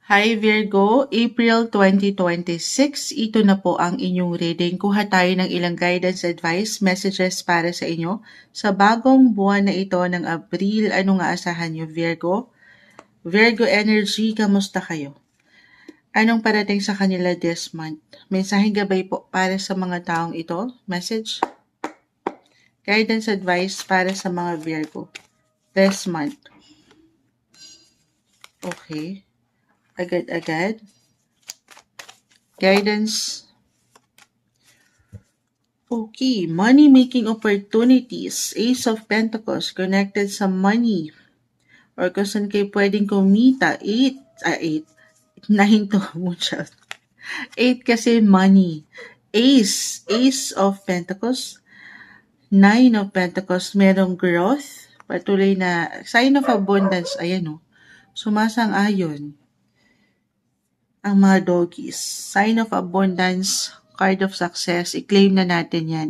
Hi Virgo, April 2026. Ito na po ang inyong reading. Kuha tayo ng ilang guidance, advice, messages para sa inyo. Sa bagong buwan na ito ng Abril, ano nga asahan nyo Virgo? Virgo energy, kamusta kayo? Anong parating sa kanila this month? Mensaheng gabay po para sa mga taong ito. Message? Guidance, advice para sa mga Virgo this month. Okay. Agad-agad. Guidance. Okay, money-making opportunities. Ace of Pentacles, connected sa money. Or kung saan kayo pwedeng kumita. 8. 9 to, muchas. 8 kasi money. Ace of Pentacles. 9 of Pentacles, merong growth. Patuloy na, sign of abundance. Ayan o. Sumasang-ayon ang mga doggies. Sign of abundance, card of success, i-claim na natin yan.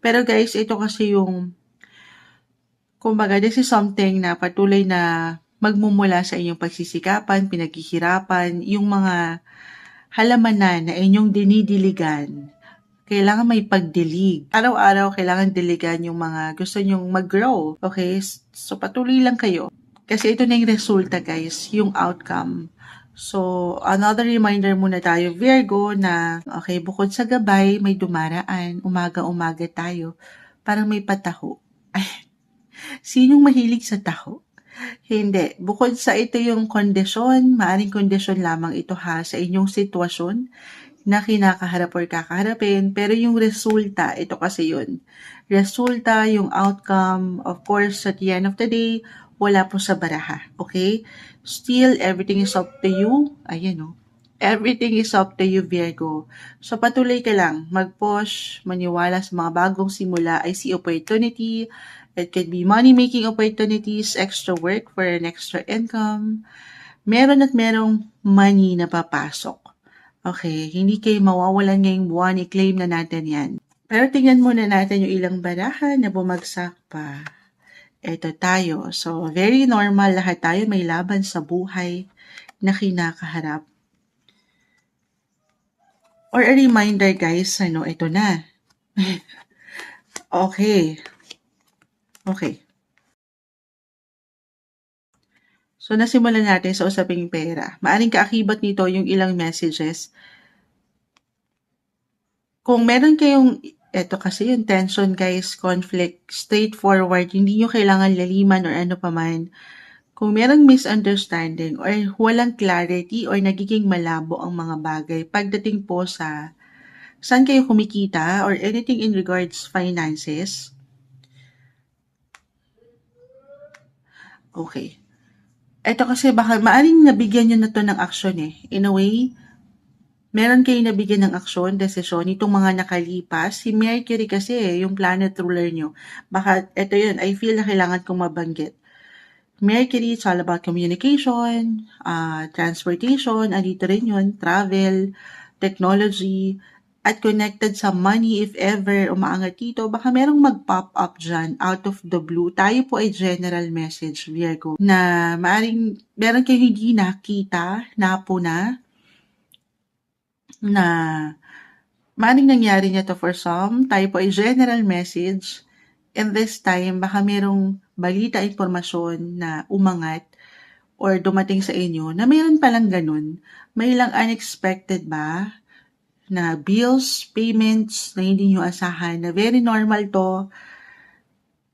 Pero guys, ito kasi yung, kumbaga, this is something na patuloy na magmumula sa inyong pagsisikapan, pinaghihirapan, yung mga halamanan na inyong dinidiligan. Kailangan may pagdilig. Araw-araw, kailangan diligan yung mga gusto nyong mag-grow. Okay? So, patuloy lang kayo. Kasi ito na yung resulta, guys, yung outcome. So, another reminder muna tayo, Virgo, na okay, bukod sa gabay, may dumaraan. Umaga-umaga tayo. Parang may pataho. Ay, sinong mahilig sa taho? Hindi. Bukod sa ito yung kondisyon, maaring kondisyon lamang ito ha sa inyong sitwasyon na kinakaharap or kakaharapin. Pero yung resulta, ito kasi yun. Resulta, yung outcome, of course, at the end of the day, wala po sa baraha. Okay? Still, everything is up to you. Ayan o. Everything is up to you, Virgo. So, patuloy ka lang. Mag-push, maniwala sa mga bagong simula. I see opportunity. It could be money-making opportunities, extra work for an extra income. Meron at merong money na papasok. Okay, hindi kayo mawawalan ngayong buwan. I-claim na natin yan. Pero tingnan muna natin yung ilang baraha na bumagsak pa. Ito tayo. So, very normal. Lahat tayo may laban sa buhay na kinakaharap. Or a reminder, guys, ito na. Okay. So, nasimulan natin sa usaping pera. Maaring kaakibat nito yung ilang messages. Kung meron kayong, eto kasi yung tension guys, conflict, straightforward, hindi nyo kailangan laliman or ano paman. Kung merong misunderstanding or walang clarity or nagiging malabo ang mga bagay pagdating po sa saan kayo kumikita or anything in regards finances. Okay. Ito kasi baka maaring nabigyan nyo na to ng action eh. In a way, meron kayo nabigyan ng aksyon, desisyon, itong mga nakalipas. Si Mercury kasi yung planet ruler nyo. Baka, ito yun, I feel na kailangan kong mabanggit. Mercury, it's all about communication, transportation, andito rin yun, travel, technology, at connected sa money if ever umaangat dito, baka merong mag-pop up dyan out of the blue. Tayo po ay general message, Virgo, na maaring meron kayo hindi nakita, napuna, na maring nangyari niya to for some. Tayo po ay general message. And this time, baka merong balita, informasyon na umangat or dumating sa inyo na mayroon palang ganun. May ilang unexpected ba na bills, payments na hindi nyo asahan, na very normal to,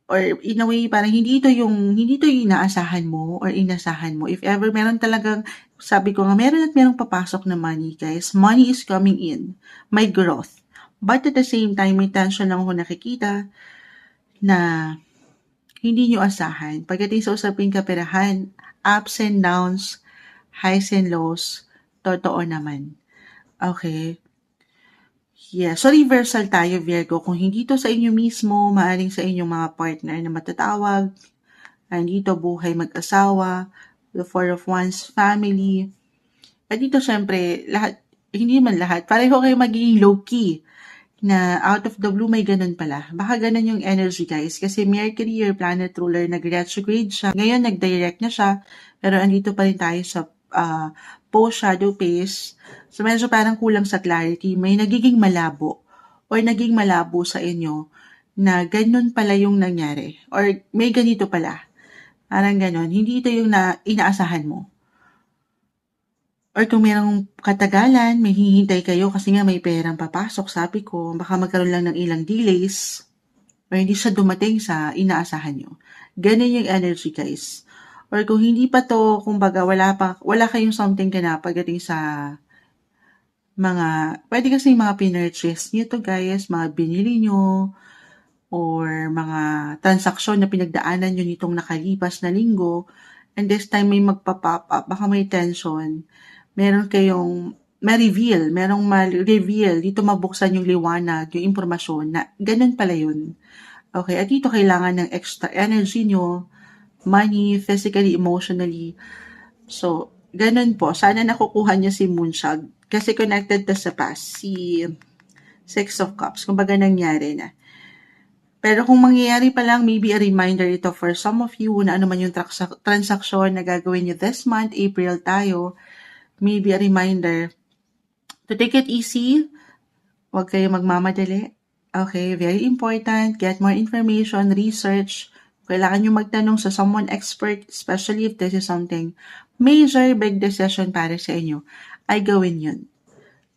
or in a way, parang hindi ito yung inaasahan mo or inasahan mo. If ever meron talagang, sabi ko nga, meron at merong papasok na money, guys. Money is coming in. May growth. But at the same time, may tension lang ako nakikita na hindi nyo asahan. Pagdating sa usaping kaperahan, ups and downs, highs and lows, totoo naman. Okay. Yeah, so reversal tayo, Virgo. Kung hindi to sa inyo mismo, maaring sa inyong mga partner na matatawag, dito buhay mag-asawa, the Four of Wands, family. At dito syempre, lahat, hindi man lahat, pareho kayo magiging low-key na out of the blue may ganun pala. Baka ganun yung energy, guys. Kasi Mercury, your planet ruler, nag-retrograde siya. Ngayon, nag-direct na siya. Pero andito pa rin tayo sa post-shadow phase. So, medyo parang kulang sa clarity. May nagiging malabo or naging malabo sa inyo na ganun pala yung nangyari or may ganito pala. Parang ganon. Hindi ito yung inaasahan mo. Or kung merong katagalan, may hihintay kayo kasi nga may perang papasok, sabi ko, baka magkaroon lang ng ilang delays or hindi siya dumating sa inaasahan nyo. Ganun yung energy, guys. Or kung hindi pa to, kumbaga wala kayong something ka na pagdating sa pwede kasi mga pinurchase nyo to, guys, mga binili nyo, or mga transaksyon na pinagdaanan nyo nitong nakalipas na linggo, and this time may magpa-pop up, baka may tension, meron kayong merong ma-reveal, dito mabuksan yung liwanag, yung impormasyon na ganun pala yun. Okay, at dito kailangan ng extra energy nyo, money, physically, emotionally. So, ganun po. Sana nakukuha niyo si Moonshag kasi connected to sa past, si Six of Cups. Kumbaga nangyari na. Pero kung mangyayari pa lang, maybe a reminder ito for some of you na ano man yung transaksyon na gagawin nyo this month, April tayo, maybe a reminder to take it easy. Huwag kayo magmamadali. Okay, very important. Get more information, research. Kailangan nyo magtanong sa someone expert, especially if this is something major, big decision para sa inyo. Ay gawin yun.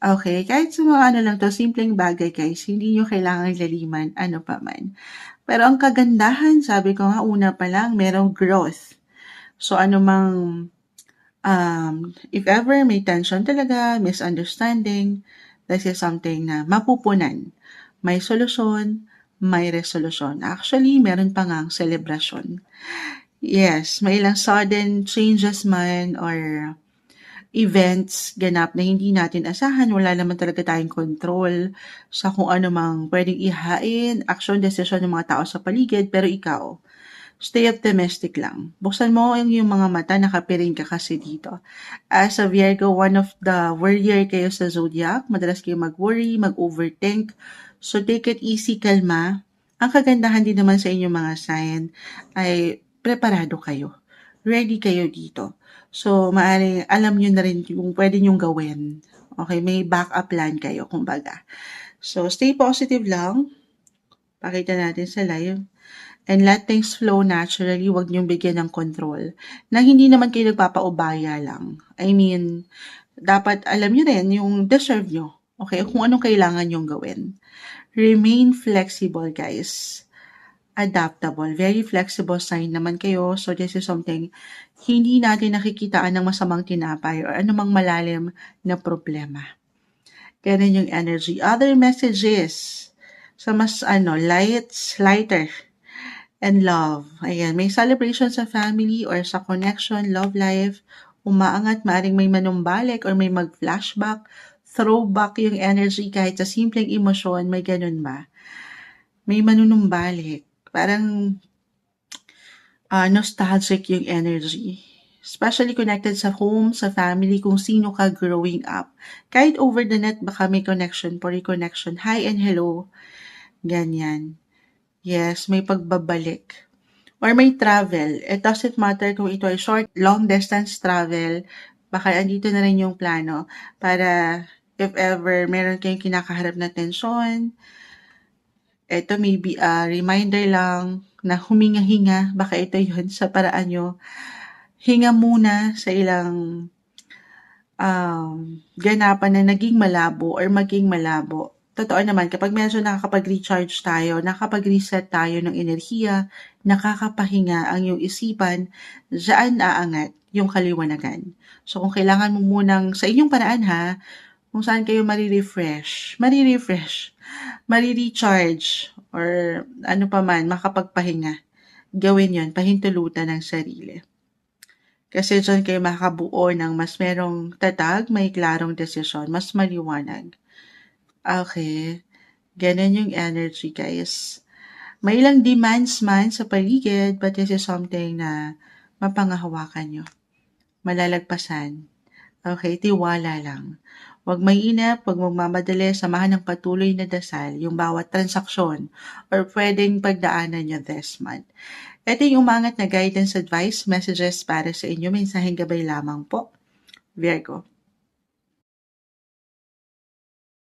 Okay, kahit sa mga lang to, simpleng bagay guys, hindi nyo kailangan laliman, ano pa man. Pero ang kagandahan, sabi ko nga una pa lang, merong growth. So if ever may tension talaga, misunderstanding, this is something na mapupunan. May solusyon, may resolusyon. Actually, meron pa ngang celebration. Yes, may ilang sudden changes man or events ganap na hindi natin asahan. Wala naman talaga tayong control sa kung ano mang pwedeng ihain, action, decision ng mga tao sa paligid. Pero ikaw, stay optimistic lang. Buksan mo yung mga mata, nakapiring ka kasi dito. As a Virgo, one of the worrier kayo sa zodiac. Madalas kayo mag-worry, mag-overthink. So take it easy, kalma. Ang kagandahan din naman sa inyong mga sign ay preparado kayo. Ready kayo dito. So, maaaring alam nyo na rin yung pwede nyong gawin. Okay, may backup plan kayo, kumbaga. So, stay positive lang. Pakita natin sa live. And let things flow naturally. Huwag niyong bigyan ng control. Na hindi naman kayo nagpapaubaya lang. I mean, dapat alam niyo rin yung deserve nyo. Okay, kung anong kailangan nyong gawin. Remain flexible, guys. Adaptable. Very flexible sign naman kayo. So, this is something hindi natin nakikitaan ng masamang tinapay or anumang malalim na problema. Ganun yung energy. Other messages sa mas lighter and love. Ayan, may celebration sa family or sa connection, love life, umaangat, maaring may manumbalik or may mag-flashback, throwback yung energy kahit sa simpleng emosyon, may ganun ba? May manunumbalik. Parang nostalgic yung energy. Especially connected sa home, sa family, kung sino ka growing up. Kahit over the net, baka may connection, reconnection. Hi and hello. Ganyan. Yes, may pagbabalik. Or may travel. It doesn't matter kung ito ay short, long distance travel. Baka andito na rin yung plano para if ever meron kayong kinakaharap na tensyon, ito maybe a reminder lang na huminga-hinga. Baka ito yun sa paraan nyo. Hinga muna sa ilang ganapan na naging malabo or maging malabo. Totoo naman, kapag medyo nakakapag-recharge tayo, nakakapag-reset tayo ng enerhiya, nakakapahinga ang iyong isipan, dyan aangat yung kaliwanagan. So kung kailangan mo munang, sa inyong paraan ha, kung saan kayo marirefresh, marirecharge, or ano pa man, makapagpahinga, gawin yon, pahintulutan ng sarili. Kasi dyan kayo makabuo ng mas merong tatag, may klarong desisyon, mas maliwanag. Okay. Ganun yung energy, guys. May ilang demands man sa paligid, but this is something na mapangahawakan nyo. Malalagpasan. Okay, tiwala lang. Huwag mainip, huwag magmamadali, samahan ng patuloy na dasal yung bawat transaksyon or pwedeng pagdaanan nyo this month. Ito yung umangat na guidance advice messages para sa inyo. Mensaheng gabay lamang po. Virgo.